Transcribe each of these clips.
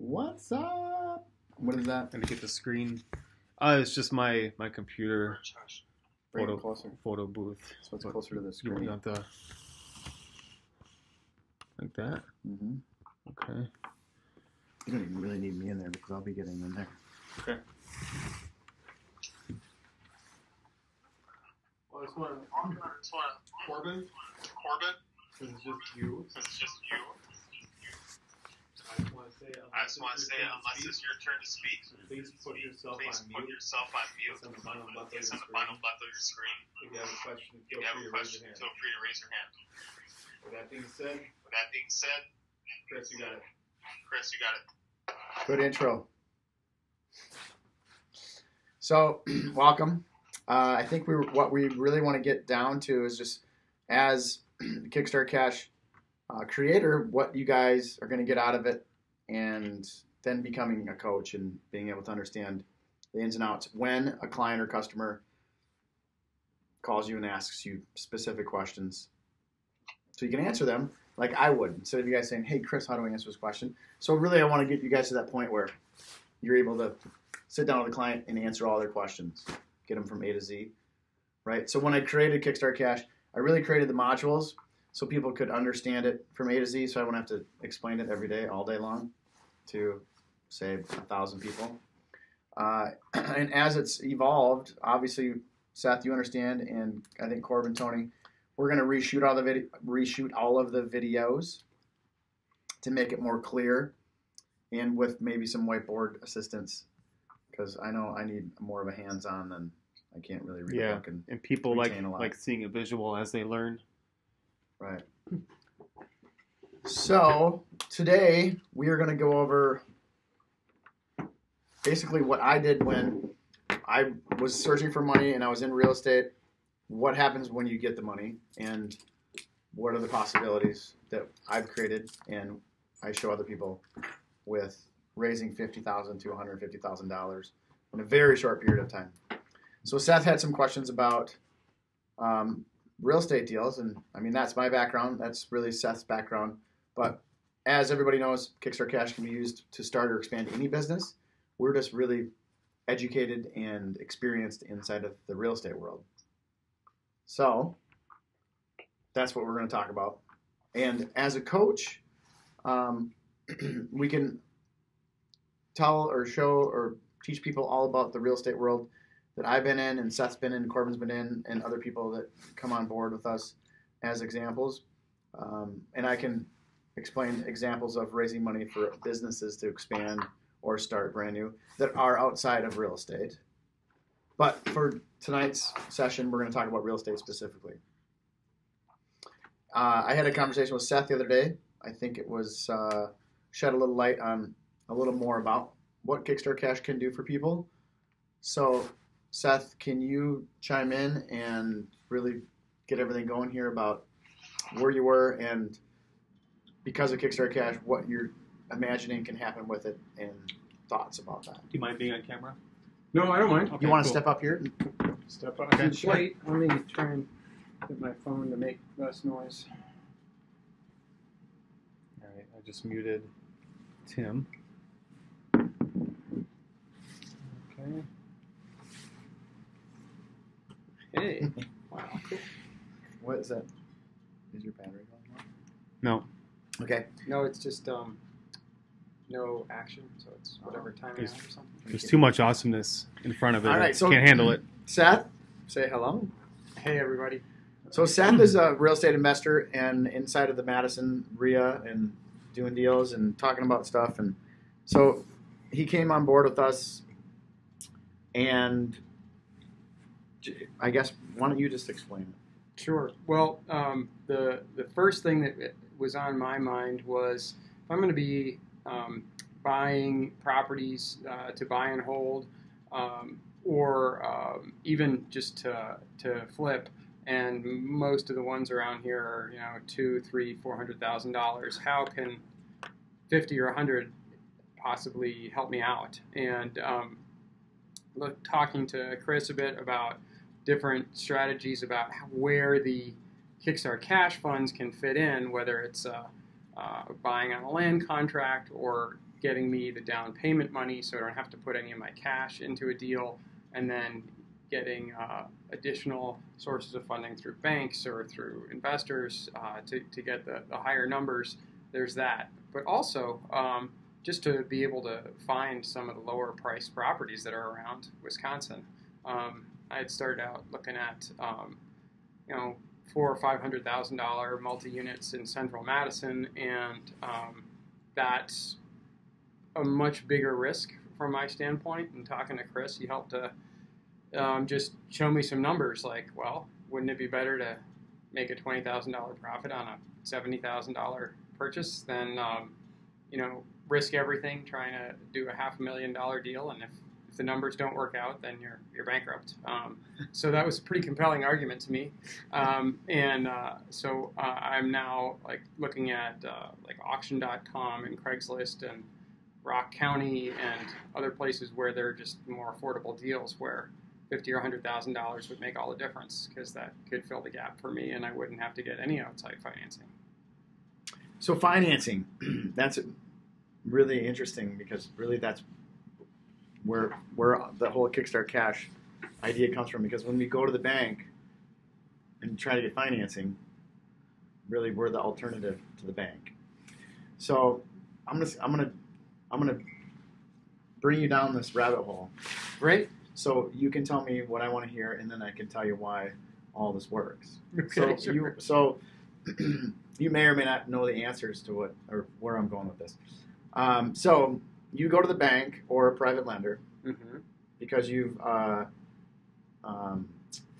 What's up? What is that? Let me get the screen. It's just my computer Bring it closer. photo booth. So it's closer to the You screen. want the like that? Mm-hmm. Okay. You don't even really need me in there because I'll be getting in there. Okay. Well, this one, Corbin. This is just you. I just want to say, unless it's your turn to speak, please put yourself on mute. It's on the bottom left of your screen. If you have a question, feel free to raise your hand. With that being said, Chris, you got it. Good intro. So, welcome. I think what we really want to get down to is just as Kickstartcash creator, what you guys are going to get out of it, and then becoming a coach and being able to understand the ins and outs when a client or customer calls you and asks you specific questions. So you can answer them like I would, instead of you guys saying, hey, Chris, how do I answer this question? So really I want to get you guys to that point where you're able to sit down with the client and answer all their questions, get them from A to Z, right? So when I created Kickstartcash, I really created the modules so people could understand it from A to Z, so I wouldn't have to explain it every day, all day long, to, say, 1,000 people. And as it's evolved, obviously, Seth, you understand, and I think Corbin, Tony, we're going to reshoot all of the videos to make it more clear, and with maybe some whiteboard assistance, because I know I need more of a hands-on than I can't really read a book and people like seeing a visual as they learn. Right. So today we are going to go over basically what I did when I was searching for money and I was in real estate. What happens when you get the money, and what are the possibilities that I've created and I show other people with raising $50,000 to $150,000 in a very short period of time. So Seth had some questions about real estate deals, and I mean, that's my background. That's really Seth's background. But as everybody knows, Kickstartcash can be used to start or expand any business. We're just really educated and experienced inside of the real estate world. So that's what we're going to talk about. And as a coach, we can tell or show or teach people all about the real estate world that I've been in, and Seth's been in, Corbin's been in, and other people that come on board with us as examples. And I can explain examples of raising money for businesses to expand or start brand new that are outside of real estate. But for tonight's session, we're going to talk about real estate specifically. I had a conversation with Seth the other day. I think it was shed a little light on a little more about what Kickstartcash can do for people. So Seth, can you chime in and really get everything going here about where you were and because of Kickstartcash, what you're imagining can happen with it and thoughts about that? Do you mind being on camera? No, I don't mind. Okay, you want to step up here? Step up. Okay, sure. Wait, let me try and get my phone to make less noise. All right, I just muted Tim. Okay. Hey. Wow. What is that? Is your battery going on? No. Okay. No, it's just no action, so it's whatever time it is or something. There's too much awesomeness in front of it. All right, so can't handle it. Seth, say hello. Hey, everybody. So Seth is a real estate investor and inside of the Madison RIA and doing deals and talking about stuff. And so he came on board with us, and I guess, why don't you just explain it? Sure. Well, the first thing that was on my mind was if I'm going to be buying properties to buy and hold, or even just to flip, and most of the ones around here are $200,000, $300,000, $400,000. How can 50 or 100 possibly help me out? And talking to Chris a bit about different strategies about where the Kickstartcash funds can fit in, whether it's buying on a land contract or getting me the down payment money so I don't have to put any of my cash into a deal, and then getting additional sources of funding through banks or through investors to get the higher numbers. There's that. But also, just to be able to find some of the lower priced properties that are around Wisconsin. I had started out looking at, $400,000 or $500,000 multi-units in central Madison, and that's a much bigger risk from my standpoint. And talking to Chris, he helped to just show me some numbers. Like, well, wouldn't it be better to make a $20,000 profit on a $70,000 purchase than risk everything trying to do a $500,000 deal, and if the numbers don't work out, then you're bankrupt. So that was a pretty compelling argument to me, so I'm now like looking at like auction.com and Craigslist and Rock County and other places where they're just more affordable deals where $50,000 or $100,000 would make all the difference, because that could fill the gap for me and I wouldn't have to get any outside financing. So financing, that's really interesting, because really that's where the whole Kickstartcash idea comes from. Because when we go to the bank and try to get financing, really we're the alternative to the bank. So I'm gonna bring you down this rabbit hole. Right. So you can tell me what I want to hear, and then I can tell you why all this works. Okay, So you may or may not know the answers to where I'm going with this. So you go to the bank or a private lender because you've found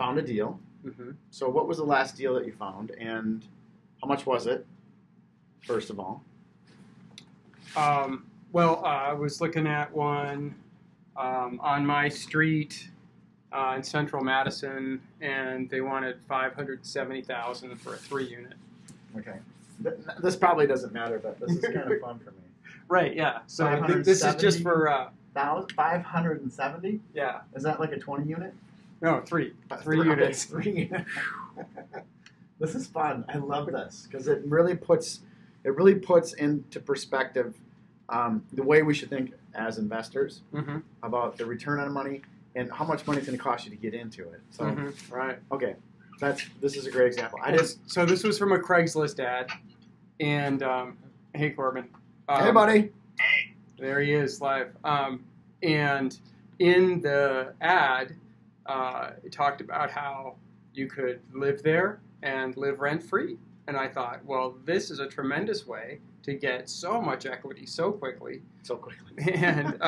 a deal. So what was the last deal that you found, and how much was it, first of all? Well, I was looking at one on my street in central Madison, and they wanted $570,000 for a 3-unit. Okay. This probably doesn't matter, but this is kind of fun for me. Right, yeah. So I think this is just for... 570? Yeah. Is that like a 20 unit? No, 3. 3 units. 3 units. This is fun. I love this, because it really puts into perspective the way we should think as investors about the return on money and how much money it's going to cost you to get into it. So, right. Okay. This is a great example. So this was from a Craigslist ad, and hey, Corbin. Hey, buddy. Hey. There he is live. And in the ad, it talked about how you could live there and live rent-free. And I thought, well, this is a tremendous way to get so much equity so quickly. And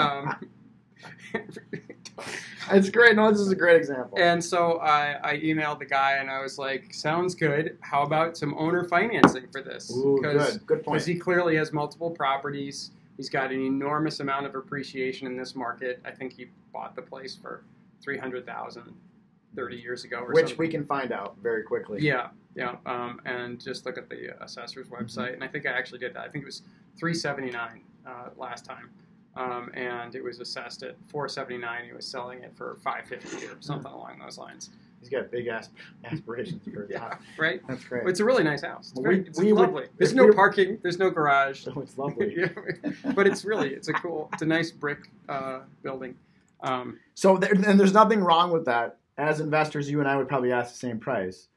it's great. No, this is a great example. And so I emailed the guy and I was like, sounds good. How about some owner financing for this? Ooh, good point. Because he clearly has multiple properties. He's got an enormous amount of appreciation in this market. I think he bought the place for $300,000 30 years ago or something. Which something. we can find out very quickly. Yeah. And just look at the assessor's website. And I think I actually did that. I think it was $379 last time. And it was assessed at $479. He was selling it for $550 or something along those lines. He's got big aspirations for yeah, right? That's great. Well, it's a really nice house. It's we lovely. There's no parking. There's no garage. Oh, it's lovely. Yeah, but it's a nice brick building. So there's nothing wrong with that. As investors, you and I would probably ask the same price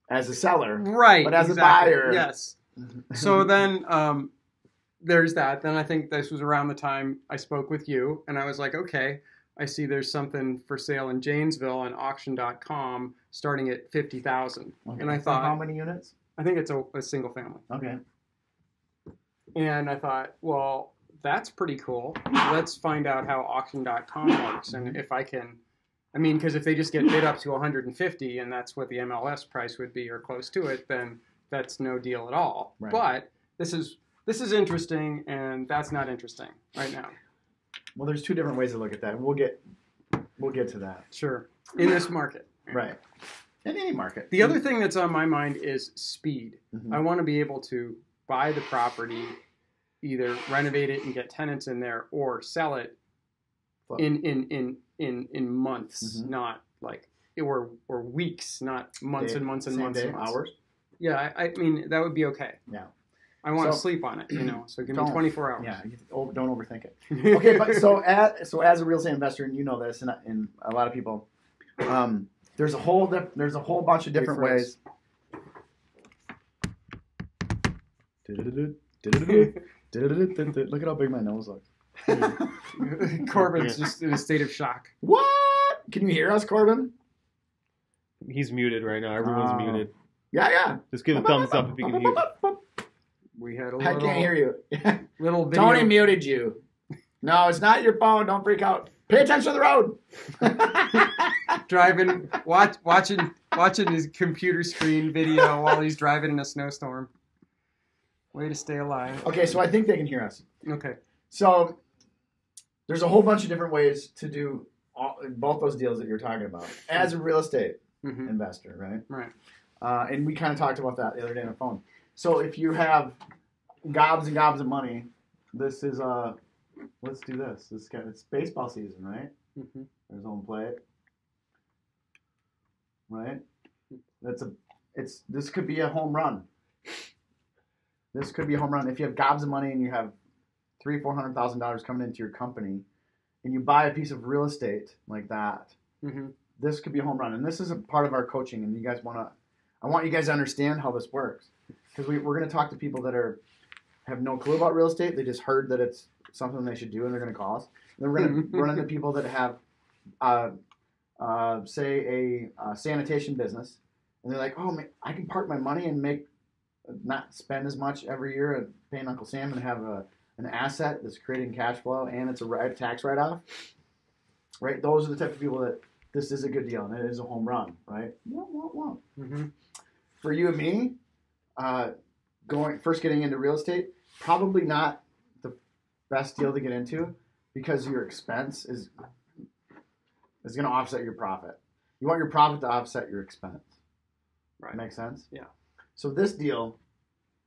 as a seller. Right. But as a buyer. Yes. So then there's that. Then I think this was around the time I spoke with you, and I was like, okay, I see there's something for sale in Janesville on auction.com starting at $50,000. Okay. And I thought, how many units? I think it's a single family. Okay. And I thought, well, that's pretty cool. Let's find out how auction.com works, and if I can. I mean, because if they just get bid up to 150, and that's what the MLS price would be or close to it, then that's no deal at all. Right. But this is interesting, and that's not interesting right now. Well, there's two different ways to look at that. We'll get to that. Sure. In this market. Right. In any market. The other thing that's on my mind is speed. I want to be able to buy the property, either renovate it and get tenants in there, or sell it in months, not like or weeks, not months and months and months and months. Hours? Yeah, I mean that would be okay. Yeah. I want to sleep on it, so give me 24 hours. Yeah, don't overthink it. Okay, but so as a real estate investor, and you know this, and a lot of people, there's a whole bunch of different ways. Look at how big my nose looks. Corbin's just in a state of shock. What? Can you hear us, Corbin? He's muted right now. Everyone's muted. Yeah. Just give a thumbs up if you can hear. We had I can't hear you. Little video. Tony muted you. No, it's not your phone. Don't freak out. Pay attention to the road. Driving, watching his computer screen video while he's driving in a snowstorm. Way to stay alive. Okay, so I think they can hear us. Okay. So there's a whole bunch of different ways to do both those deals that you're talking about as a real estate investor, right? Right. And we kind of talked about that the other day on the phone. So if you have gobs and gobs of money, this is let's do this. It's baseball season, right? Mm-hmm. There's home plate, right? This could be a home run. This could be a home run if you have gobs of money and you have $300,000-$400,000 coming into your company, and you buy a piece of real estate like that. Mm-hmm. This could be a home run, and this is a part of our coaching. And I want you guys to understand how this works, because we're going to talk to people that have no clue about real estate. They just heard that it's something they should do, and they're going to call us. And then we're going to run into people that have, say, a sanitation business, and they're like, "Oh, man, I can park my money and not spend as much every year at paying Uncle Sam and have an asset that's creating cash flow, and it's a tax write-off." Right? Those are the type of people that this is a good deal, and it is a home run, right? Mm-hmm. For you and me, getting into real estate, probably not the best deal to get into, because your expense is going to offset your profit. You want your profit to offset your expense. Right. Make sense? Yeah. So this deal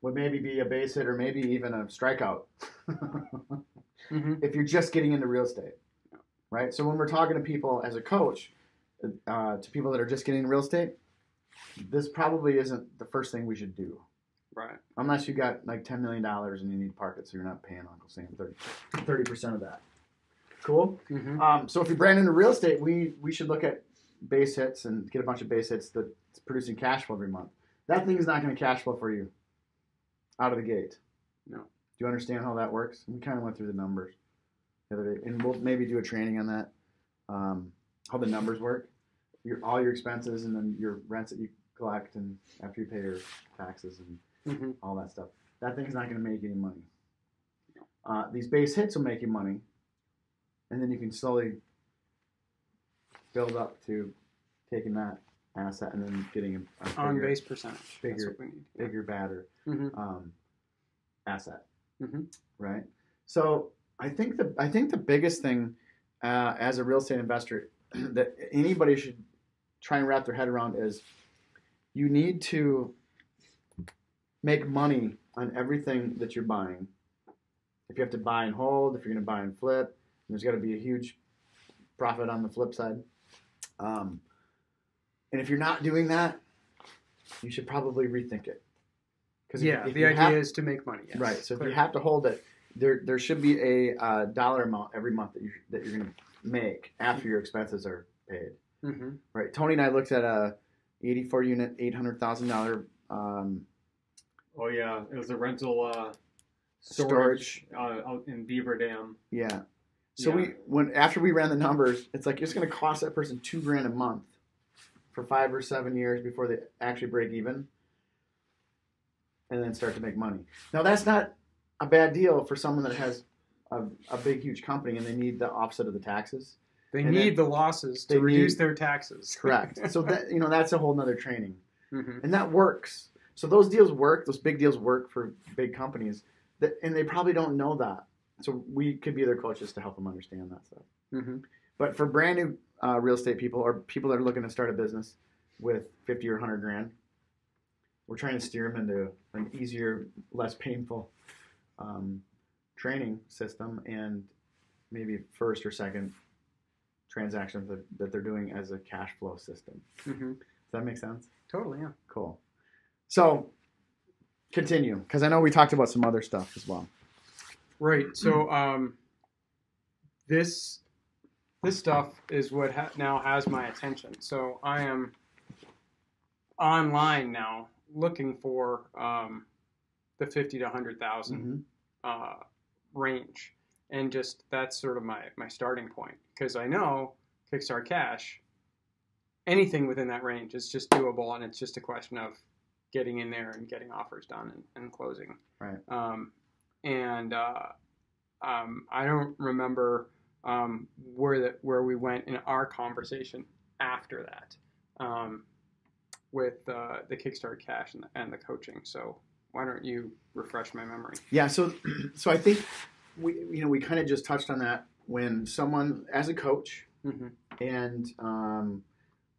would maybe be a base hit or maybe even a strikeout if you're just getting into real estate, right? So when we're talking to people as a coach, to people that are just getting into real estate, this probably isn't the first thing we should do. Right. Unless you got like $10 million and you need to park it, so you're not paying Uncle Sam 30% of that. Cool? Mm-hmm. So if you're brand new to real estate, we should look at base hits and get a bunch of base hits that's producing cash flow every month. That thing is not going to cash flow for you out of the gate. No. Do you understand how that works? We kind of went through the numbers the other day, and we'll maybe do a training on that, how the numbers work. All your expenses and then your rents that you collect, and after you pay your taxes and all that stuff. That thing's not going to make any money. These base hits will make you money, and then you can slowly build up to taking that asset and then getting a on base percentage. Bigger, badder asset, Mm-hmm. right? So I think the biggest thing as a real estate investor that anybody should try and wrap their head around is you need to make money on everything that you're buying. If you have to buy and hold, if you're going to buy and flip, there's got to be a huge profit on the flip side. And if you're not doing that, you should probably rethink it. If the idea is to make money. Yes. Right. So if you have to hold it, there should be a dollar amount every month that you're going to make after your expenses are paid. Mm-hmm. Right. Tony and I looked at a 84 unit, $800,000. Oh yeah, it was a rental storage out in Beaver Dam. Yeah. So after we ran the numbers, it's like it's going to cost that person $2,000 a month for 5 or 7 years before they actually break even, and then start to make money. Now that's not a bad deal for someone that has a big, huge company and they need the offset of the taxes. They need the losses to reduce their taxes. Correct. So that that's a whole nother training, mm-hmm. and that works. So those deals work. Those big deals work for big companies, and they probably don't know that. So we could be their coaches to help them understand that stuff. Mm-hmm. But for brand new real estate people or people that are looking to start a business with 50 or 100 grand, we're trying to steer them into an easier, less painful training system, and maybe first or second transactions that they're doing as a cash flow system. Mm-hmm. Does that make sense? Totally, yeah. Cool. So continue, because I know we talked about some other stuff as well. Right. So this stuff is what now has my attention. So I am online now looking for the 50 to 100,000 range, and just that's sort of my starting point, because I know Kickstartcash, anything within that range is just doable, and it's just a question of getting in there and getting offers done and closing. Right. I don't remember where we went in our conversation after that with the Kickstartcash and the coaching. So why don't you refresh my memory? Yeah. So I think we kind of just touched on that when someone, as a coach, and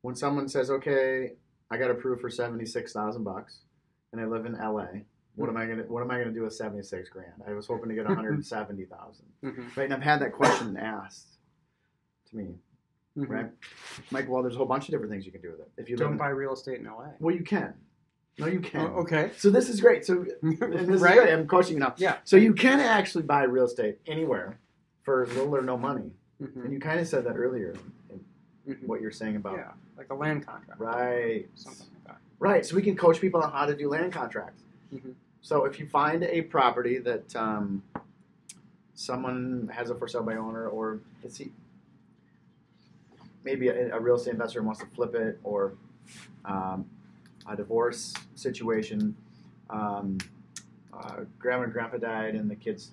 when someone says, okay, I got approved for $76,000 and I live in LA. What am I gonna do with 76 grand? I was hoping to get 170,000. Right, and I've had that question asked to me. Right, Mike. Well, there's a whole bunch of different things you can do with it. If you don't buy real estate in LA. Well, you can. No, you can. Oh, okay. So this is great. So and this right? is great. I'm coaching you now. Yeah. So you can actually buy real estate anywhere for little or no money. And you kind of said that earlier in what you're saying about like a land contract. Right. Something like that. Right. So we can coach people on how to do land contracts. So if you find a property that someone has a for sale by owner, or maybe a real estate investor wants to flip it, or a divorce situation, grandma and grandpa died and the kids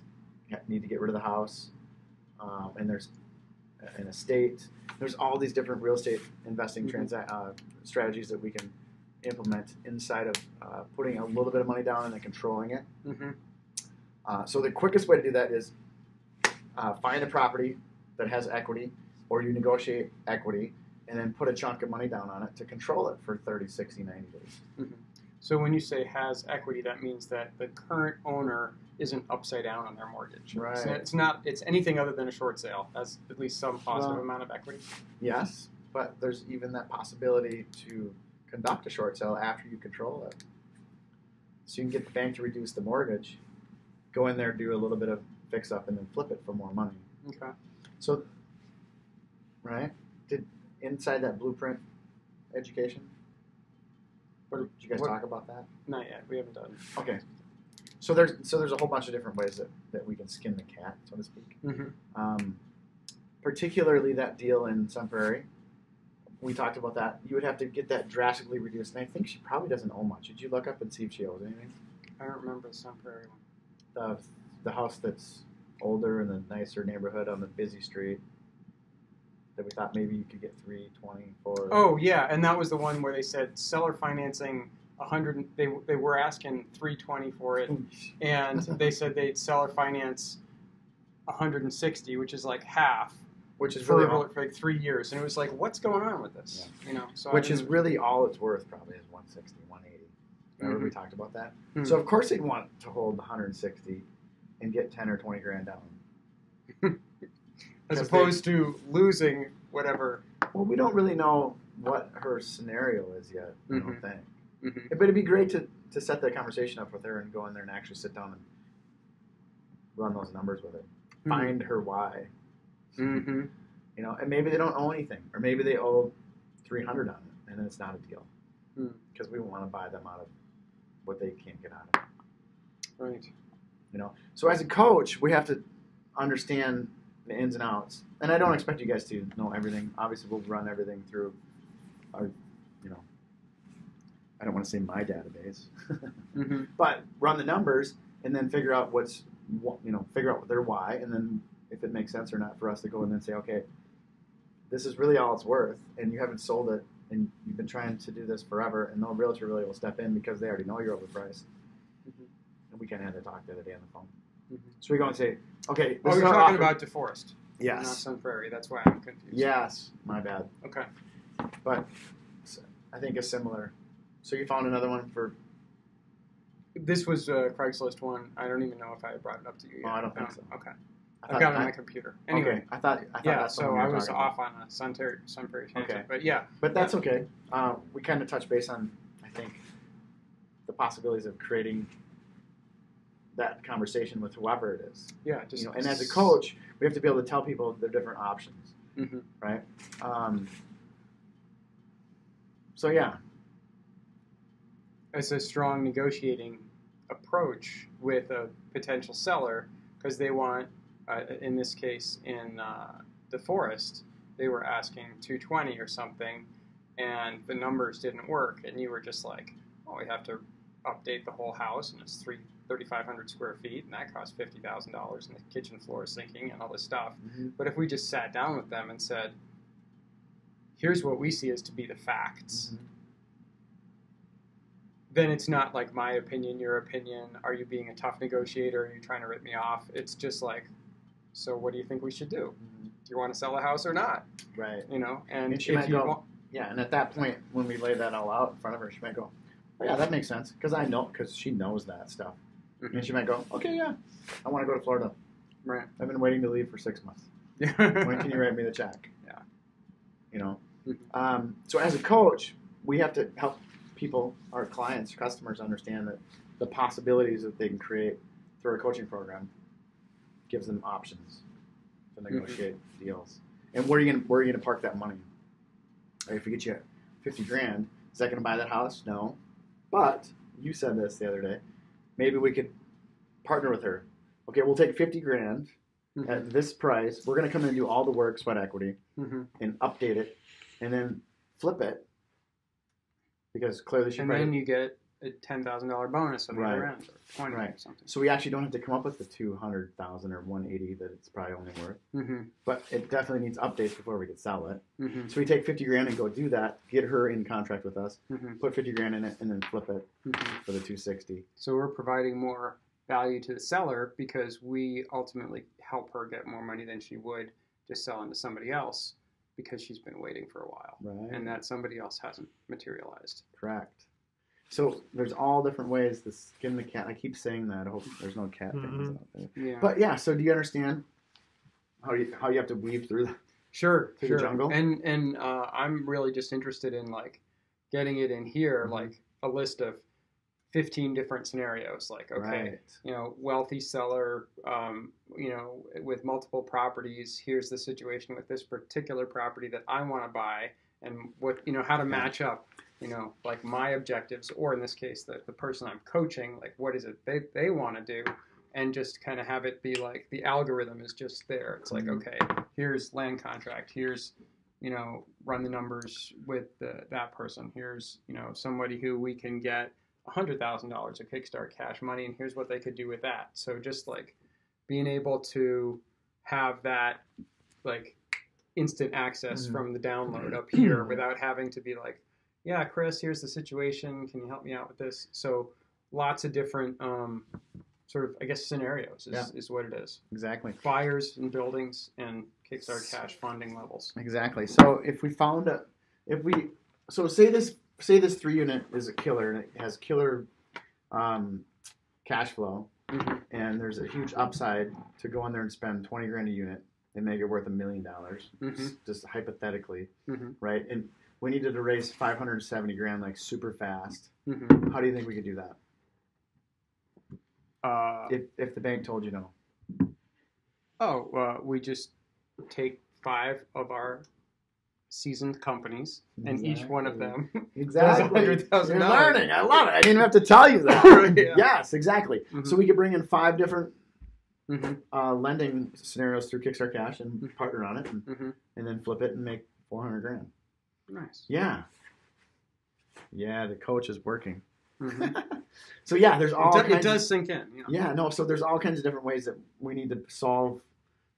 need to get rid of the house, and there's an estate. There's all these different real estate investing strategies that we can implement inside of putting a little bit of money down and then controlling it. So the quickest way to do that is find a property that has equity, or you negotiate equity and then put a chunk of money down on it to control it for 30, 60, 90 days. So when you say has equity, that means that the current owner isn't upside down on their mortgage. Right. So it's anything other than a short sale. Has at least some positive amount of equity. Yes, but there's even that possibility to conduct a short sale after you control it. So you can get the bank to reduce the mortgage, go in there, do a little bit of fix up, and then flip it for more money. Okay. So, right? Did inside that blueprint education? Did you guys talk about that? Not yet. We haven't done. Okay. So there's a whole bunch of different ways that we can skin the cat, so to speak. Particularly that deal in Sun Prairie. We talked about that. You would have to get that drastically reduced, and I think she probably doesn't owe much. Did you look up and see if she owes anything? I don't remember the Sun Prairie one. The house that's older in the nicer neighborhood on the busy street that we thought maybe you could get 324. Oh yeah, and that was the one where they said seller financing 100. They were asking 320 for it, and they said they'd seller finance 160, which is like half. Which is for really like 3 years, and it was like, what's going on with this? Yeah. So which is really all it's worth, probably, is 160, 180. Remember we talked about that? So of course they'd want to hold 160 and get 10 or 20 grand down, as opposed to losing whatever. Well, we don't really know what her scenario is yet. I don't think. But it'd be great to set that conversation up with her and go in there and actually sit down and run those numbers with her. Find her why. And maybe they don't owe anything, or maybe they owe 300 on it, and then it's not a deal because we want to buy them out of what they can't get out of it. Right. So as a coach, we have to understand the ins and outs, and I don't expect you guys to know everything. Obviously, we'll run everything through our, I don't want to say my database, but run the numbers and then figure out figure out their why, and then if it makes sense or not for us to go in and say, okay, this is really all it's worth, and you haven't sold it, and you've been trying to do this forever, and no realtor really will step in because they already know you're overpriced. And we kind of had to talk the other day on the phone. So we go and say, okay, you're talking about DeForest. Yes. Not Sun Prairie. That's why I'm confused. Yes. My bad. Okay. But I think it's similar. So you found another one for... This was a Craigslist one. I don't even know if I brought it up to you yet. Oh, I don't think so. Okay. I've got it on my computer. Anyway. Okay. I thought that's so I was off on a Sun Prairie tangent. Okay. But yeah. But that's okay. We kind of touched base on, I think, the possibilities of creating that conversation with whoever it is. Yeah, just and as a coach, we have to be able to tell people the different options, right? So yeah, it's a strong negotiating approach with a potential seller because they want, in this case, in the forest, they were asking 220 or something, and the numbers didn't work, and you were just like, "Oh, we have to update the whole house, and it's 3,500 square feet, and that costs $50,000, and the kitchen floor is sinking, and all this stuff." But if we just sat down with them and said, "Here's what we see as to be the facts," then it's not like my opinion, your opinion. Are you being a tough negotiator? Are you trying to rip me off? It's just like, so what do you think we should do? Do you want to sell a house or not? Right. And she might go, yeah. And at that point, when we lay that all out in front of her, she might go, "Oh, yeah, that makes sense," because she knows that stuff. And she might go, "Okay, yeah, I want to go to Florida. Right. I've been waiting to leave for 6 months. When can you write me the check?" Yeah. So as a coach, we have to help people, our clients, customers, understand that the possibilities that they can create through our coaching program gives them options to negotiate deals. And where are you gonna park that money? If we get you $50,000, is that gonna buy that house? No. But you said this the other day. Maybe we could partner with her. Okay, we'll take $50,000 at this price. We're gonna come in and do all the work, sweat equity, and update it, and then flip it. Because clearly she. And then you get a $10,000 bonus on the other end, or 20 or something. So we actually don't have to come up with the 200,000 or 180 that it's probably only worth. But it definitely needs updates before we could sell it. So we take $50,000 and go do that, get her in contract with us, put $50,000 in it, and then flip it for the 260. So we're providing more value to the seller because we ultimately help her get more money than she would just selling to somebody else, because she's been waiting for a while, and that somebody else hasn't materialized. Correct. So there's all different ways to skin the cat. I keep saying that. I hope there's no cat things out there. Yeah. But yeah, so do you understand how you have to weave through the jungle? And I'm really just interested in like getting it in here, like a list of 15 different scenarios. Like, okay, wealthy seller, with multiple properties. Here's the situation with this particular property that I want to buy, and what, how to match up, like my objectives, or in this case, the person I'm coaching, like what is it they want to do, and just kind of have it be like the algorithm is just there. It's like, okay, here's land contract. Here's, run the numbers with that person. Here's, somebody who we can get $100,000 of Kickstartcash money, and here's what they could do with that. So just like being able to have that like instant access from the download up here without having to be like, "Yeah, Chris, here's the situation. Can you help me out with this?" So lots of different sort of, I guess, scenarios is what it is. Exactly. Buyers and buildings and Kickstartcash funding levels. Exactly. So if we found say this 3-unit is a killer and it has killer cash flow, and there's a huge upside to go in there and spend $20,000 a unit and make it worth $1 million, just hypothetically, right? And we needed to raise $570,000 like super fast. How do you think we could do that? If the bank told you no. We just take 5 of our seasoned companies, and each one of them does $100,000. You're learning. I love it. I didn't have to tell you that. Yes, exactly. So we could bring in 5 different lending scenarios through Kickstartcash and partner on it, and then flip it and make $400,000. Nice. Yeah. Yeah, the coach is working. So yeah, there's all it does sink in. Yeah, no. So there's all kinds of different ways that we need to solve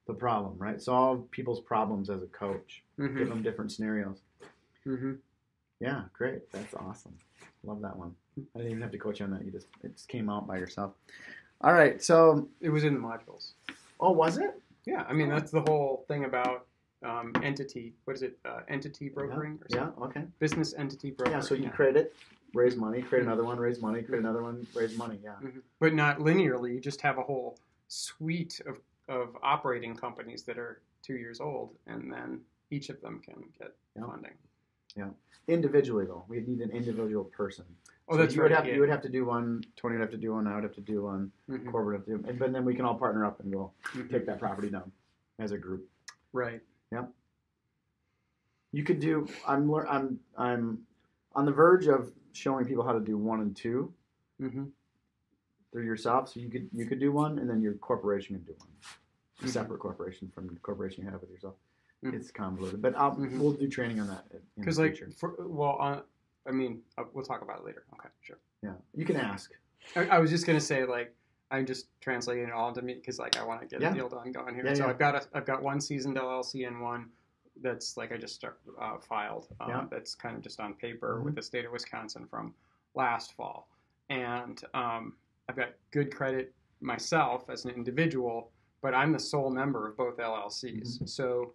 the problem, right? Solve people's problems as a coach. Give them different scenarios. Yeah, great. That's awesome. Love that one. I didn't even have to coach you on that. It just came out by yourself. All right, so it was in the modules. Oh, was it? Yeah, I mean that's the whole thing about entity. What is it? Entity brokering or something? Yeah. Okay. Business entity brokering. Yeah. So you create it, raise money, create another one, raise money, create another one, raise money. Yeah. But not linearly. You just have a whole suite of operating companies that are 2 years old, and then each of them can get funding. Yeah. Individually, though, we need an individual person. Oh, so that's you right. would have you would have to do one. Tony would have to do one. I would have to do one. Mm-hmm. Corbett would have to do. But then we can all partner up and go take that property down as a group. Right. Yep. You could do. I'm on the verge of showing people how to do 1 and 2 through yourself. So you could do one, and then your corporation can do one. A separate corporation from the corporation you have with yourself. It's convoluted, but we'll do training on that in the future. We'll talk about it later. Okay, sure. Yeah, you can ask. I was just gonna say, like, I'm just translating it all into me because, like, I want to get a deal done going here. Yeah, so I've got one seasoned LLC and one that's like I just filed. That's kind of just on paper with the state of Wisconsin from last fall, and I've got good credit myself as an individual, but I'm the sole member of both LLCs. So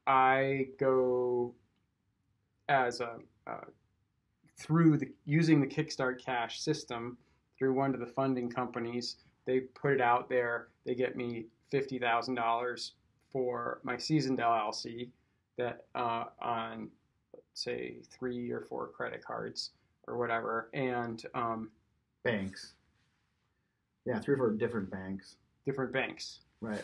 I go as using the Kickstartcash system through one of the funding companies. They put it out there. They get me $50,000 for my seasoned LLC that on, let's say, 3 or 4 credit cards or whatever, and banks. Yeah, 3 or 4 different banks. Different banks. Right.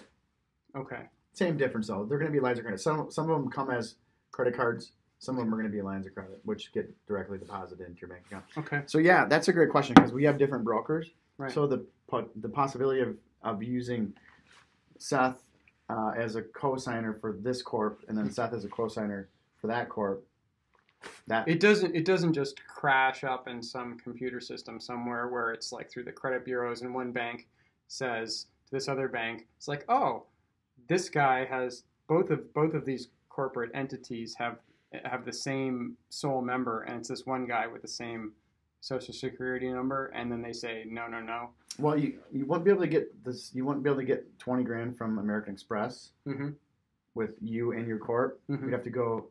Okay. Same difference though. They're going to be lines of credit. Some of them come as credit cards. Some of them are going to be lines of credit, which get directly deposited into your bank account. Okay. So yeah, that's a great question because we have different brokers. Right. So the possibility of using Seth as a co-signer for this corp, and then Seth as a co-signer for that corp. That it doesn't just crash up in some computer system somewhere where it's like through the credit bureaus and one bank says to this other bank, it's like, oh, this guy has both of these corporate entities have the same sole member, and it's this one guy with the same social security number, and then they say no. Well, you won't be able to get this. You won't be able to get $20,000 from American Express with you and your corp. You'd have to go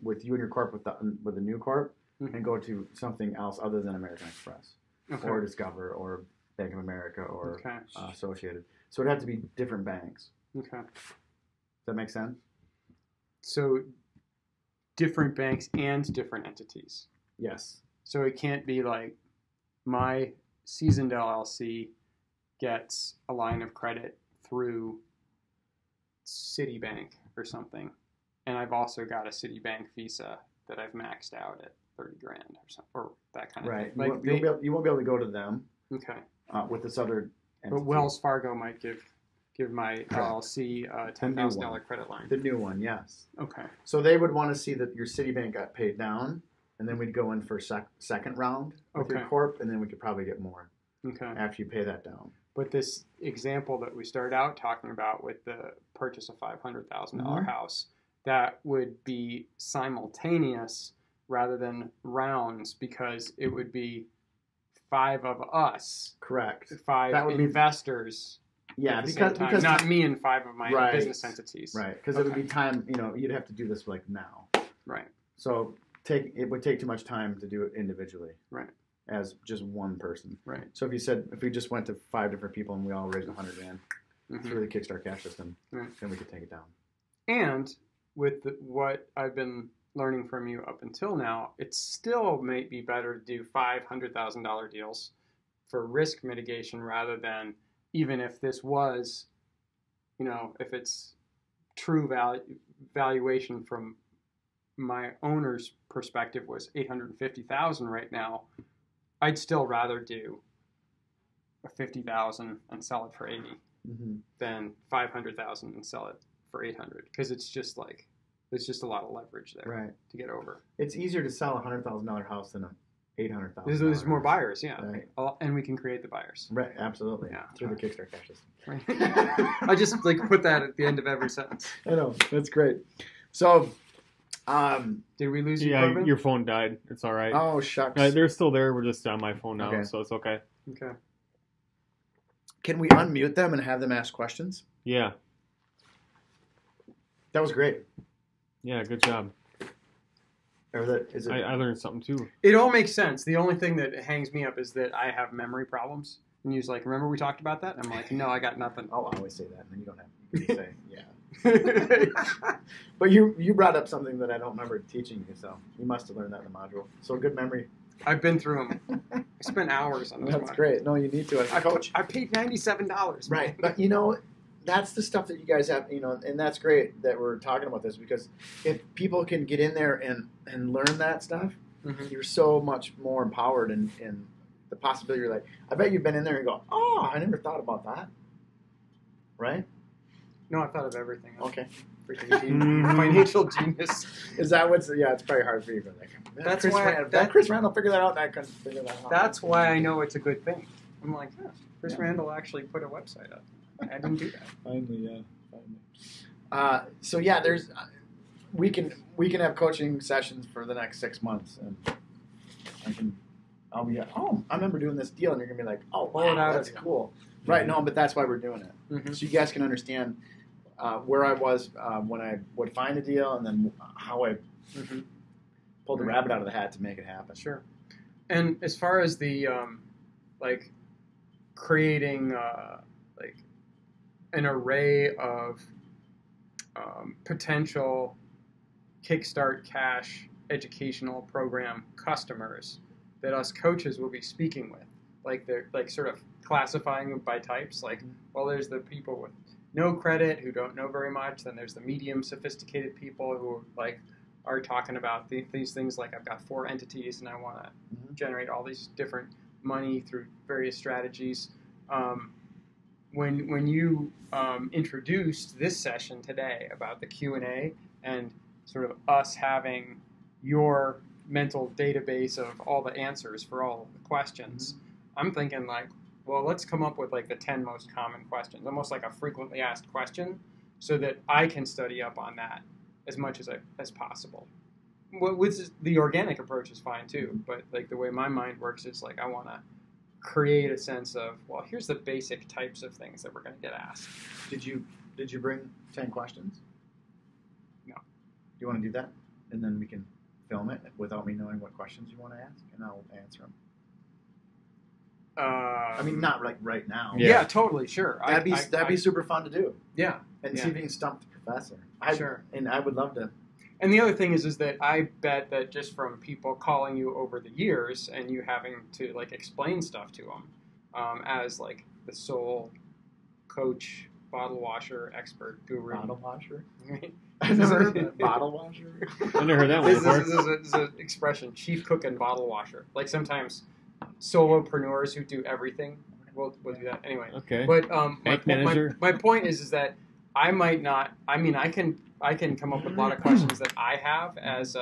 with you and your corp with the new corp and go to something else other than American Express or Discover or Bank of America or Associated. So it'd have to be different banks. Okay. Does that make sense? So different banks and different entities. Yes. So it can't be like my seasoned LLC gets a line of credit through Citibank or something, and I've also got a Citibank Visa that I've maxed out at $30,000 or something, or that kind of thing. Right. You won't be able to go to them. Okay. With this other entity. But Wells Fargo might give my LLC a $10,000 credit line. The new one, yes. Okay. So they would want to see that your Citibank got paid down, and then we'd go in for second round with your corp, and then we could probably get more after you pay that down. But this example that we started out talking about with the purchase of $500,000 house, that would be simultaneous rather than rounds because it would be 5 of us. Correct. 5 that would investors. Yeah, because not me and 5 of my business entities. Right, because it would be time. You'd have to do this like now. Right. So it would take too much time to do it individually. Right. As just one person. Right. So if we just went to 5 different people and we all raised $100,000 through the Kickstartcash system, then we could take it down. And with what I've been learning from you up until now, it still might be better to do $500,000 deals for risk mitigation rather than, even if this was, if it's true valuation from my owner's perspective was $850,000 right now, I'd still rather do a $50,000 and sell it for $80 than $500,000 and sell it for $800 because it's just like there's just a lot of leverage there to get over. It's easier to sell a $100,000 house than a $800,000. There's more buyers, and we can create the buyers. Right, absolutely. Yeah, through the Kickstartcash system. Right. I just put that at the end of every sentence. I know, that's great. So, did we lose you? Yeah, your phone died. It's all right. Oh shucks. They're still there. We're just on my phone now, so it's okay. Okay. Can we unmute them and have them ask questions? Yeah. That was great. Yeah, good job. I learned something too. It all makes sense. The only thing that hangs me up is that I have memory problems. And he was like, remember we talked about that? And I'm like, no, I got nothing. I'll always say that, and then you don't have you can say, yeah. But you brought up something that I don't remember teaching you, so you must have learned that in the module. So good memory. I've been through them. I spent hours on this That's one. great. No, you need to as a coach. I paid $97. Right, but you know, that's the stuff that you guys have, you know, and that's great that we're talking about this, because if people can get in there and learn that stuff, you're so much more empowered in the possibility. You're like, I bet you've been in there and go, oh, I never thought about that. Right? No, I thought of everything. Okay. Freaking financial genius. Is that what's? Yeah, it's probably hard for you to go like. That's Chris why Randall, Chris Randall figured that out, and I couldn't figure that out. That's why I know it's a good thing. I'm like, Chris Randall actually put a website up. I didn't do that. Finally. So yeah, there's we can have coaching sessions for the next 6 months, and I'll be like, oh, I remember doing this deal, and you're gonna be like, oh wow, that's cool. Right? No, but that's why we're doing it, so you guys can understand where I was when I would find a deal, and then how I pulled the rabbit out of the hat to make it happen. Sure. And as far as the like creating like an array of potential Kickstartcash educational program customers that us coaches will be speaking with, like they're like sort of classifying them by types. Like, well, there's the people with no credit who don't know very much. Then there's the medium sophisticated people who like are talking about these things like, I've got 4 entities and I want to generate all these different money through various strategies. When you introduced this session today about the Q&A and sort of us having your mental database of all the answers for all the questions, I'm thinking like, well, let's come up with like the 10 most common questions, almost like a frequently asked question, so that I can study up on that as much as possible. With the organic approach is fine too, but like the way my mind works is like I want to create a sense of, well, here's the basic types of things that we're going to get asked. Did you bring 10 questions? No. Do you want to do that, and then we can film it without me knowing what questions you want to ask, and I'll answer them. I mean, not like right now. Yeah, totally, sure. That'd be super fun to do. Yeah, and see if you can stump the professor. Sure. And I would love to. And the other thing is that I bet that just from people calling you over the years and you having to like explain stuff to them as like the sole coach, bottle washer, expert, guru. Bottle washer? Right? I've never heard that. Bottle washer? I've never heard that one before. This is an expression, chief cook and bottle washer. Like sometimes solopreneurs who do everything will do that. Anyway. Okay. But my point is that I might not, I mean, I can come up with a lot of questions that I have as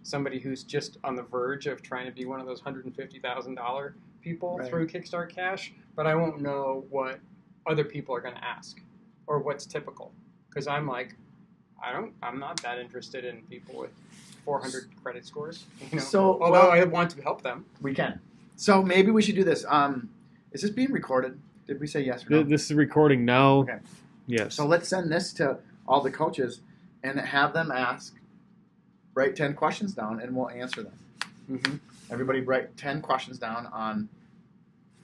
somebody who's just on the verge of trying to be one of those $150,000 people through Kickstartcash, but I won't know what other people are going to ask or what's typical, because I'm like, I'm not that interested in people with 400 credit scores. You know? So, although I want to help them, we can. So maybe we should do this. Is this being recorded? Did we say yes or no? This is recording now. Okay. Yes. So let's send this to all the coaches and have them write 10 questions down, and we'll answer them. Everybody write 10 questions down on,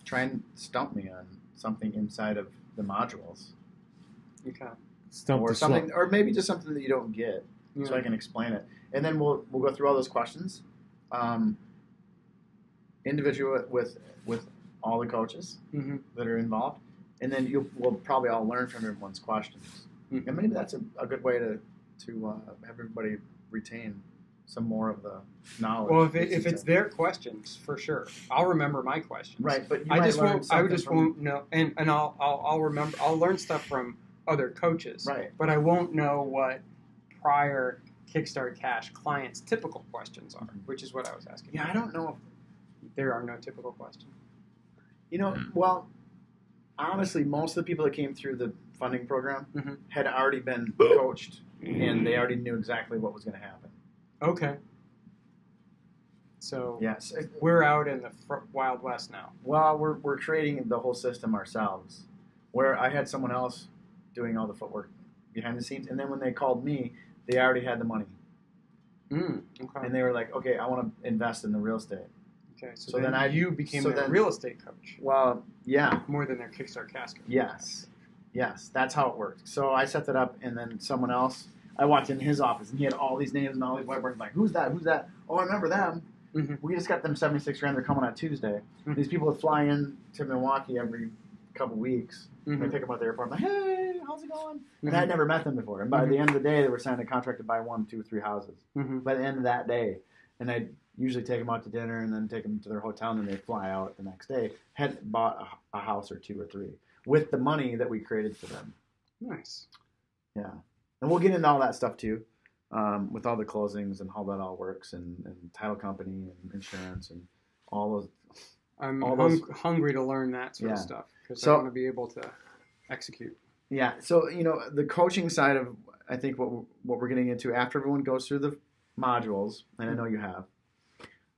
try and stump me on something inside of the modules. Okay. Or something, or maybe just something that you don't get, so I can explain it. And then we'll go through all those questions, individual with all the coaches that are involved, and then we'll probably all learn from everyone's questions. And maybe that's a good way to have everybody retain some more of the knowledge. Well, if it's their questions, for sure, I'll remember my questions. Right, but I just won't know, and I'll remember. I'll learn stuff from other coaches. Right, but I won't know what prior Kickstartcash clients' typical questions are, which is what I was asking. Yeah, I don't know if there are no typical questions. You know, well, honestly, most of the people that came through the funding program had already been coached, and they already knew exactly what was going to happen. Okay. So yes, we're out in the Wild West now. Well, we're creating the whole system ourselves, where I had someone else doing all the footwork behind the scenes, and then when they called me, they already had the money. Okay. And they were like, okay, I want to invest in the real estate. Okay, so then you became their real estate coach. Well, yeah. More than their Kickstarter coach. Yes, that's how it worked. So I set that up, and then someone else, I walked in his office, and he had all these names and all these whiteboards. Like, who's that? Oh, I remember them. We just got them 76 grand. They're coming on Tuesday. These people would fly in to Milwaukee every couple weeks. I pick them out at the airport. I'm like, hey, how's it going? And I'd never met them before. And by the end of the day, they were signing a contract to buy 1, 2, 3 houses. By the end of that day, and I'd usually take them out to dinner and then take them to their hotel, and then they'd fly out the next day. Had bought a house or 2 or 3 with the money that we created for them. Nice. Yeah. And we'll get into all that stuff too, with all the closings and how that all works, and title company and insurance and all those. I'm hungry to learn that sort of stuff because I want to be able to execute. Yeah. So, the coaching side of, I think what we're getting into after everyone goes through the modules, and I know you have,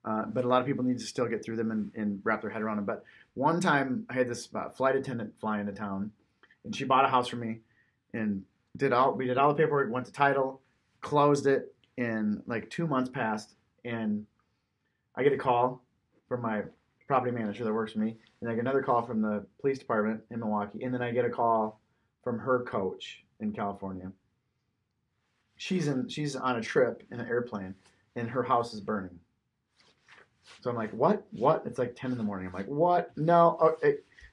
but a lot of people need to still get through them and wrap their head around them. But one time I had this flight attendant fly into town, and she bought a house for me, and we did all the paperwork, went to title, closed it, and like 2 months passed, and I get a call from my property manager that works for me, and I get another call from the police department in Milwaukee, and then I get a call from her coach in California. She's on a trip in an airplane, and her house is burning. So I'm like, what? It's like 10 in the morning. I'm like, what? No.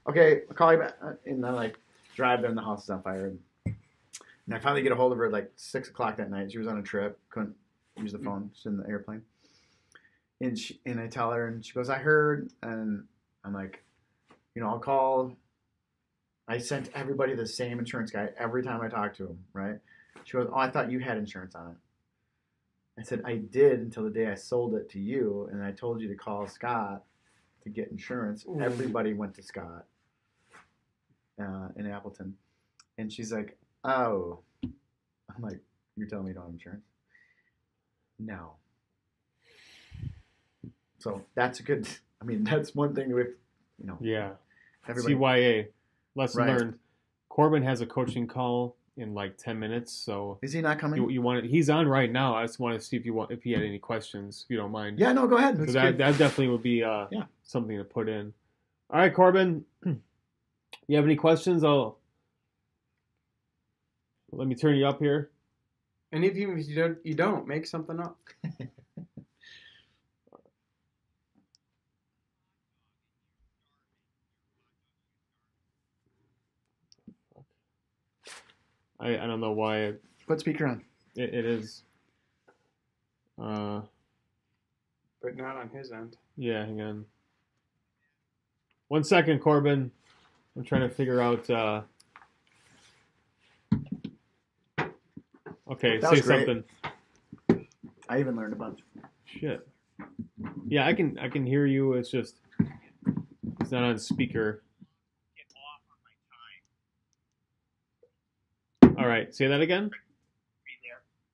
Okay, I'll call you back. And I like drive there, and the house is on fire. And I finally get a hold of her at like 6 o'clock that night. She was on a trip, couldn't use the phone. She's in the airplane. And I tell her, and she goes, I heard. And I'm like, I'll call. I sent everybody the same insurance guy every time I talk to him, right? She goes, oh, I thought you had insurance on it. I said, I did until the day I sold it to you, and I told you to call Scott to get insurance. Ooh. Everybody went to Scott in Appleton. And she's like, oh. I'm like, you're telling me you don't have insurance? No. So that's that's one thing with, Yeah. Everybody. CYA. Lesson learned. Corbin has a coaching call in like 10 minutes. So is he not coming? You want it? He's on right now. I just want to see if he had any questions, if you don't mind. Yeah, no, go ahead. So that definitely would be something to put in. All right, Corbin. You have any questions? Let me turn you up here. And if you don't make something up. I don't know why. Put speaker on. It is. But not on his end. Yeah, hang on. 1 second, Corbin. I'm trying to figure out. Okay, say something. I even learned a bunch. Shit. Yeah, I can hear you. It's just it's not on speaker. All right, say that again.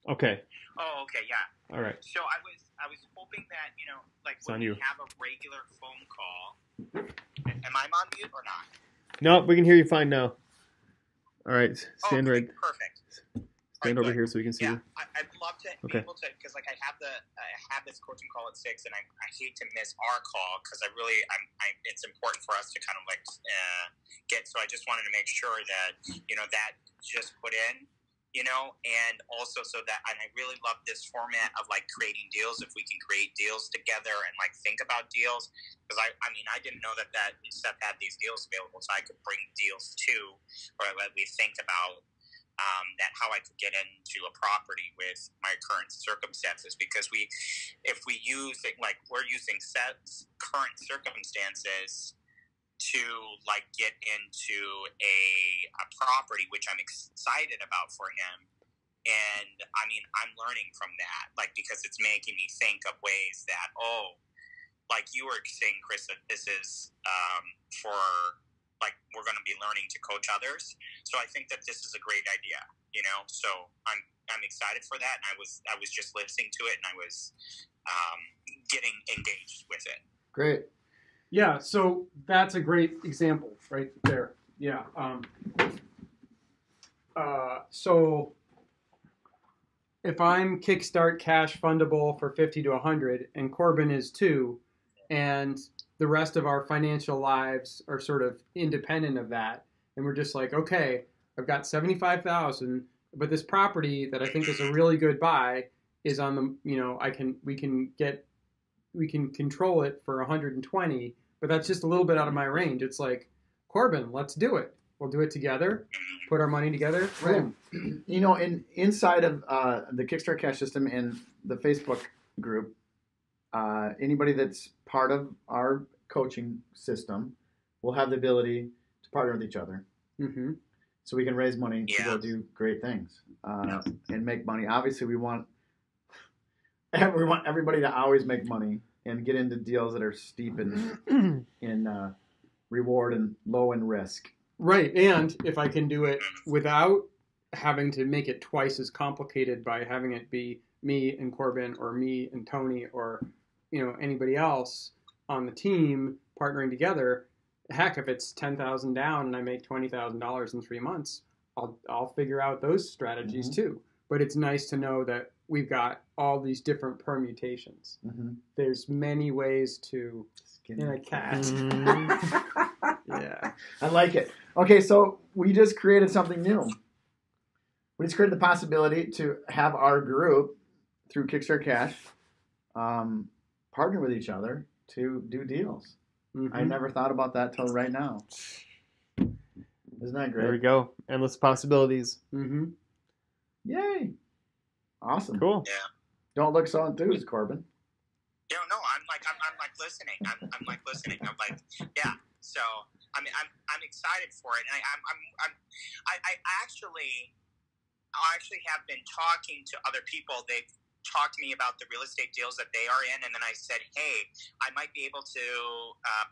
Okay. Oh, okay, yeah. All right. So I was hoping that when we have a regular phone call. Am I on mute or not? No, we can hear you fine now. All right, stand right. Perfect. Stand over here so we can see you. I'd love to be able to, because I have this coaching call at 6, and I hate to miss our call because it's important for us to kind of get. So I just wanted to make sure that that just put in, and also so that, and I really love this format of creating deals. If we can create deals together and think about deals, because I didn't know that Seth had these deals available, so I could bring deals too, or let me think about. That how I could get into a property with my current circumstances, because if we use it, we're using Seth's current circumstances to get into a property, which I'm excited about for him, and I'm learning from that, because it's making me think of ways that you were saying, Chris, that this is for. We're going to be learning to coach others. So I think that this is a great idea, so I'm excited for that. And I was just listening to it, and I was getting engaged with it. Great. Yeah. So that's a great example right there. Yeah. So if I'm Kickstartcash fundable for 50 to 100 and Corbin is 2, and the rest of our financial lives are sort of independent of that, and we're just okay, I've got $75,000, but this property that I think is a really good buy is on the, we can get we can control it for 120, but that's just a little bit out of my range. It's like, Corbin, let's do it. We'll do it together. Put our money together. Right. You know, inside of the Kickstartcash system and the Facebook group, anybody that's part of our coaching system will have the ability to partner with each other. Mm-hmm. So we can raise money to go do great things and make money. Obviously, we want everybody to always make money and get into deals that are steep in reward and low in risk. Right, and if I can do it without having to make it twice as complicated by having it be me and Corbin or me and Tony or anybody else on the team partnering together, heck, if it's $10,000 down and I make $20,000 in 3 months, I'll figure out those strategies too. But it's nice to know that we've got all these different permutations. Mm-hmm. There's many ways to skin a cat. Yeah, I like it. Okay, so we just created something new. We just created the possibility to have our group through Kickstartcash partner with each other to do deals. Mm-hmm. I never thought about that till right now. Isn't that great? There we go. Endless possibilities. Mm-hmm. Yay! Awesome. Cool. Yeah. Don't look so enthused, Corbin. No, I'm like listening. I'm like listening. I'm like, yeah. So I'm excited for it, and I actually have been talking to other people. They've talked to me about the real estate deals that they are in, and then I said, hey, I might be able to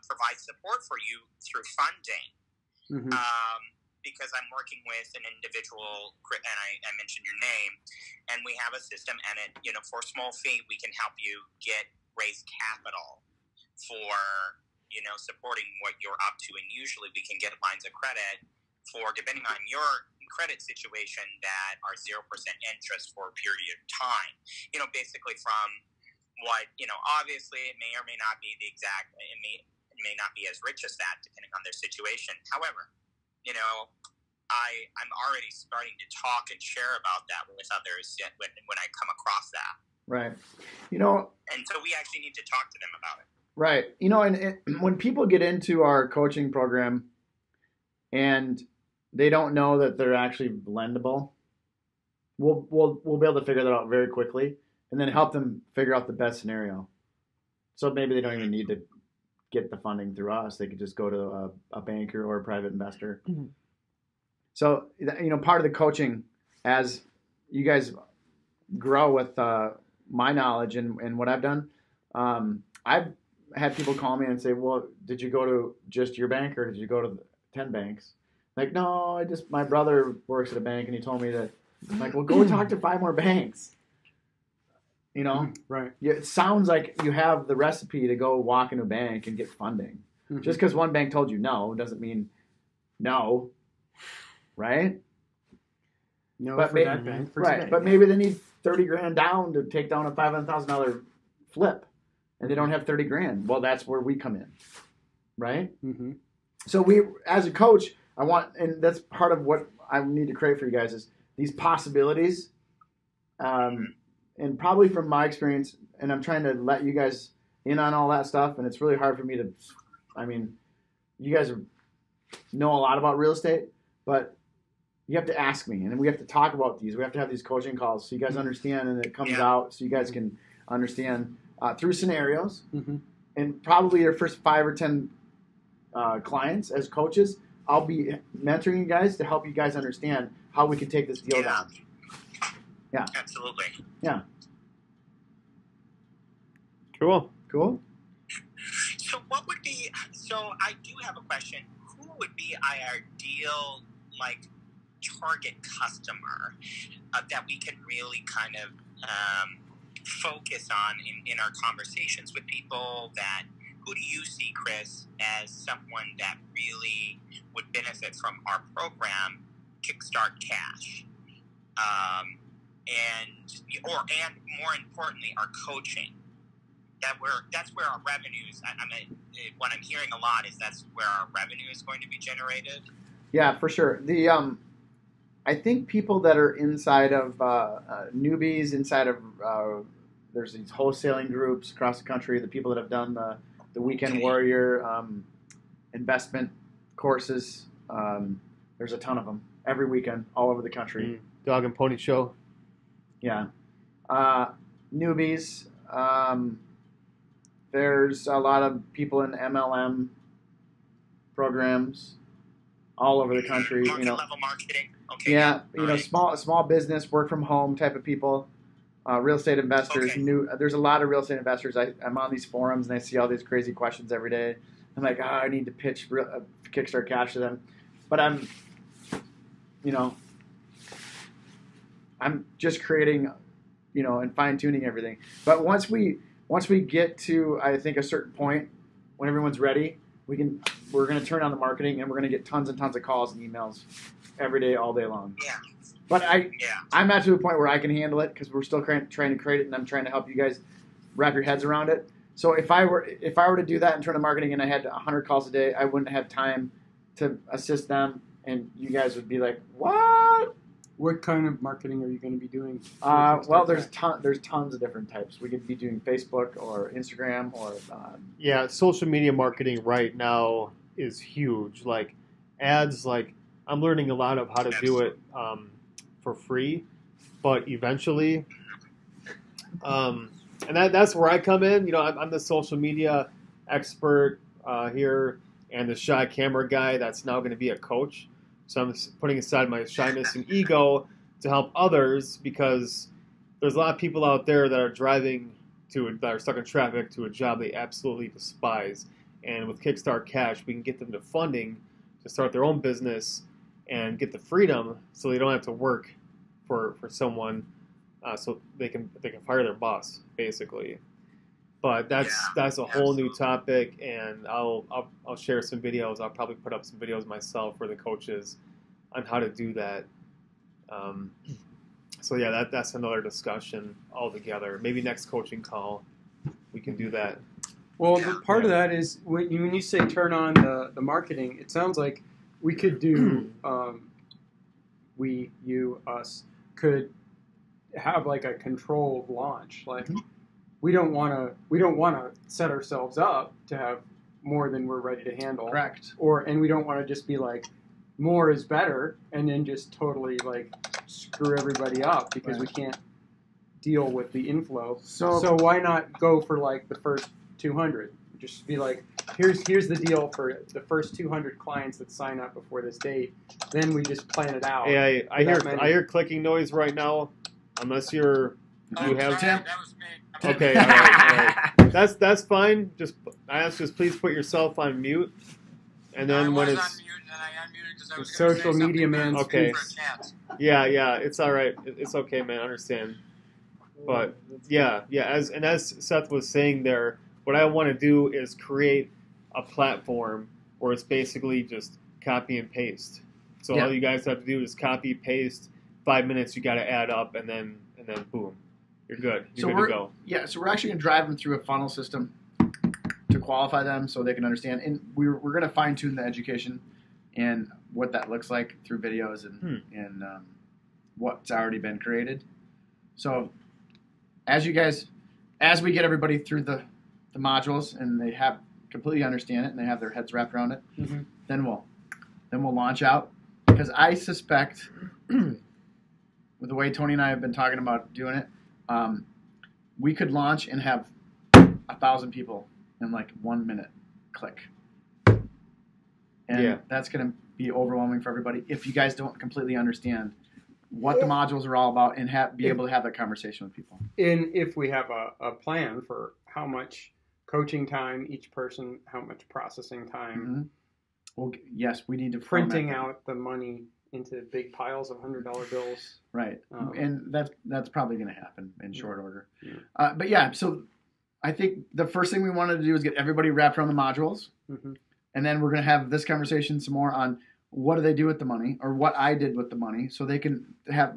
provide support for you through funding. Mm-hmm. Because I'm working with an individual, and I mentioned your name, and we have a system, and it, for a small fee, we can help you raise capital for, supporting what you're up to, and usually we can get lines of credit for, depending on your credit situation, that are 0% interest for a period of time. Basically from what, obviously it may or may not be the exact, it may not be as rich as that, depending on their situation. However, I'm already starting to talk and share about that with others when I come across that. Right. And so we actually need to talk to them about it. Right. And when people get into our coaching program and they don't know that they're actually lendable, we'll be able to figure that out very quickly and then help them figure out the best scenario. So maybe they don't even need to get the funding through us. They could just go to a banker or a private investor. Mm-hmm. So, part of the coaching, as you guys grow with my knowledge and what I've done, I've had people call me and say, well, did you go to just your bank or did you go to 10 banks? Like, no, my brother works at a bank and he told me that. I'm like, well, go talk to 5 more banks. Right. It sounds like you have the recipe to go walk into a bank and get funding. Mm-hmm. Just because one bank told you no doesn't mean no, right? No, but for that bank. For right, today. But maybe they need $30,000 down to take down a $500,000 flip, and they don't have $30,000. Well, that's where we come in, right? Mm-hmm. So we, as a coach, and that's part of what I need to create for you guys is these possibilities. And probably from my experience, and I'm trying to let you guys in on all that stuff, and it's really hard for me to, you guys know a lot about real estate, but you have to ask me, and we have to talk about these. We have to have these coaching calls so you guys understand, and it comes out so you guys can understand through scenarios. Mm-hmm. And probably your first 5 or 10 clients as coaches, I'll be mentoring you guys to help you guys understand how we can take this deal down. Yeah. Absolutely. Yeah. Cool. So I do have a question. Who would be our ideal, target customer that we can really kind of focus on in our conversations with people who do you see, Chris, as someone that really would benefit from our program, Kickstartcash? And more importantly, our coaching. That's where our revenues. What I'm hearing a lot is that's where our revenue is going to be generated. Yeah, for sure. I think people that are inside of newbies, inside of there's these wholesaling groups across the country. The people that have done the Weekend Warrior investment courses. There's a ton of them every weekend all over the country. Dog and Pony Show. Yeah. Newbies. There's a lot of people in MLM programs all over the country. Level marketing. Okay. Yeah, Right. small business, work from home type of people, real estate investors. Okay. There's a lot of real estate investors. I'm on these forums and I see all these crazy questions every day. I'm like, I need to pitch Kickstartcash to them, but I'm just creating, and fine tuning everything. But once we get to, I think, a certain point when everyone's ready, we're going to turn on the marketing and we're going to get tons and tons of calls and emails every day, all day long. Yeah. But I'm not to a point where I can handle it because we're still trying to create it, and I'm trying to help you guys wrap your heads around it. So if I were to do that and turn to marketing and I had 100 calls a day, I wouldn't have time to assist them, and you guys would be like, what? What kind of marketing are you going to be doing? Well, there's tons of different types. We could be doing Facebook or Instagram or Yeah, social media marketing right now is huge. Like ads, like I'm learning a lot of how to do it for free, but eventually, and that's where I come in. I'm the social media expert here and the shy camera guy that's now going to be a coach. So I'm putting aside my shyness and ego to help others, because there's a lot of people out there that are that are stuck in traffic to a job they absolutely despise. And with Kickstartcash, we can get them to funding to start their own business and get the freedom so they don't have to work for someone, so they can fire their boss, basically. But that's a whole new topic, and I'll share some videos. I'll probably put up some videos myself for the coaches on how to do that. So yeah, that's another discussion altogether. Maybe next coaching call we can do that. Well, the part of that is when you say turn on the marketing, it sounds like we could do us could have like a controlled launch. Like we don't want to set ourselves up to have more than we're ready to handle. Correct. And we don't want to just be like more is better and then just totally like screw everybody up because we can't deal with the inflow. So why not go for like the first 200? Just be like, here's the deal for the first 200 clients that sign up before this date. Then we just plan it out. Hey, I hear clicking noise right now. Unless you have That was me. Okay, all right. That's fine. Just please put yourself on mute, and then when it's on mute, and I unmuted because I was social media man. Okay. For a chance. yeah, it's all right. It's okay, man. I understand. But yeah. As Seth was saying there, what I want to do is create a platform where it's basically just copy and paste. So all you guys have to do is copy, paste. 5 minutes, you got to add up, and then boom, you're good. You're good to go. Yeah, so we're actually going to drive them through a funnel system to qualify them so they can understand. And we're going to fine tune the education and what that looks like through videos and what's already been created. So as we get everybody through the modules and they have completely understand it and they have their heads wrapped around it, then we'll launch out, because I suspect. With the way Tony and I have been talking about doing it, we could launch and have 1,000 people in like 1 minute click. And that's going to be overwhelming for everybody if you guys don't completely understand what the modules are all about and be able to have that conversation with people. And if we have a plan for how much coaching time each person, how much processing time. Well, yes, we need to printing out the money into big piles of $100 bills. Right. And that's probably going to happen in short order. Yeah. But yeah, so I think the first thing we wanted to do is get everybody wrapped around the modules. And then we're going to have this conversation some more on what do they do with the money, or what I did with the money, so they can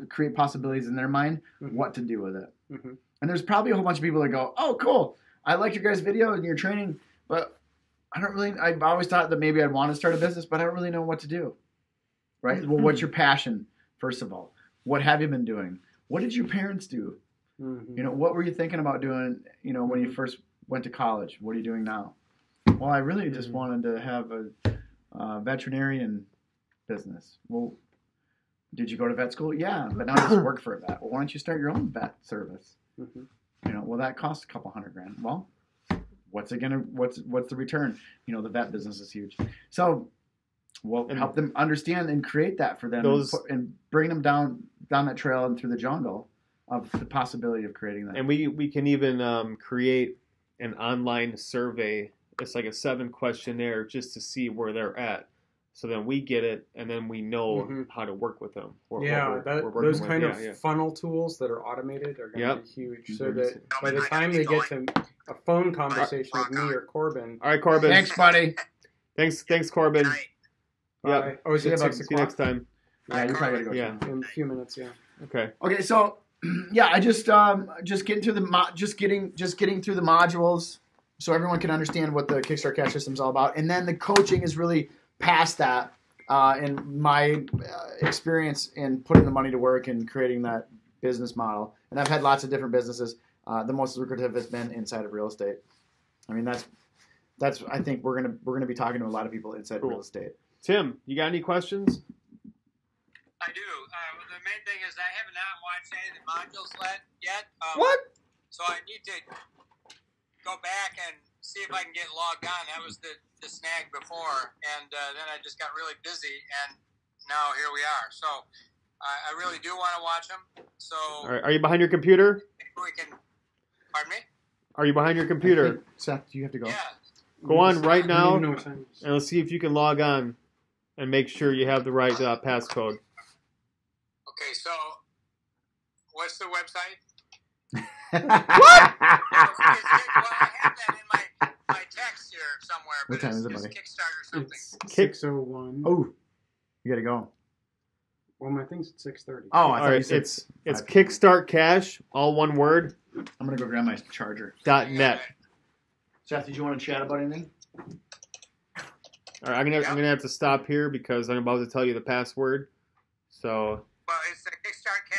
create possibilities in their mind what to do with it. And there's probably a whole bunch of people that go, oh, cool, I like your guys' video and your training, but I've always thought that maybe I'd want to start a business, but I don't really know what to do. Right? Well, what's your passion, first of all? What have you been doing? What did your parents do? Mm-hmm. You know, what were you thinking about doing, you know, when you first went to college? What are you doing now? Well, I really just wanted to have a veterinarian business. Well, did you go to vet school? Yeah, but now I just work for a vet. Well, why don't you start your own vet service? Mm-hmm. You know, well, that costs a couple $100,000. Well, what's the return? You know, the vet business is huge. So we'll help them understand and create that for them and bring them down that trail and through the jungle of the possibility of creating that. And we can even create an online survey. It's like a 7 questionnaire just to see where they're at. So then we get it, and then we know how to work with them. Those kind of funnel tools that are automated are going to be huge. So that by the time they get to a phone conversation with me or Corbin. All right, Corbin. Thanks, buddy. Thanks, Corbin. Yeah. Oh, is it 6 See you next time. Yeah, you probably got to go. Yeah, in a few minutes. Yeah. Okay. Okay, so yeah, I just getting through getting through the modules, so everyone can understand what the Kickstartcash system is all about, and then the coaching is really past that. In my experience in putting the money to work and creating that business model, and I've had lots of different businesses. The most lucrative has been inside of real estate. I mean, that's I think we're gonna be talking to a lot of people inside real estate. Tim, you got any questions? I do. The main thing is I have not watched any of the modules yet. What? So I need to go back and see if I can get logged on. That was the snag before, and then I just got really busy, and now here we are. So I really do want to watch them. So all right. Are you behind your computer? We can. Pardon me? Are you behind your computer? Seth, do you have to go? Yeah. Go on right now, and let's see if you can log on and make sure you have the right passcode. Okay, so what's the website? What? Well, I have that in my text here somewhere. But What time is it, it's buddy? Kickstarter something. It's 6:01. Oh, you got to go. Well, my thing's at 6:30. Oh, I All thought you right, said it's Kickstartcash, all one word. I'm gonna go grab my charger. .net. Seth, did you want to chat about anything? All right, I'm gonna have to stop here because I'm about to tell you the password. So. Well, it's the Kickstartcash.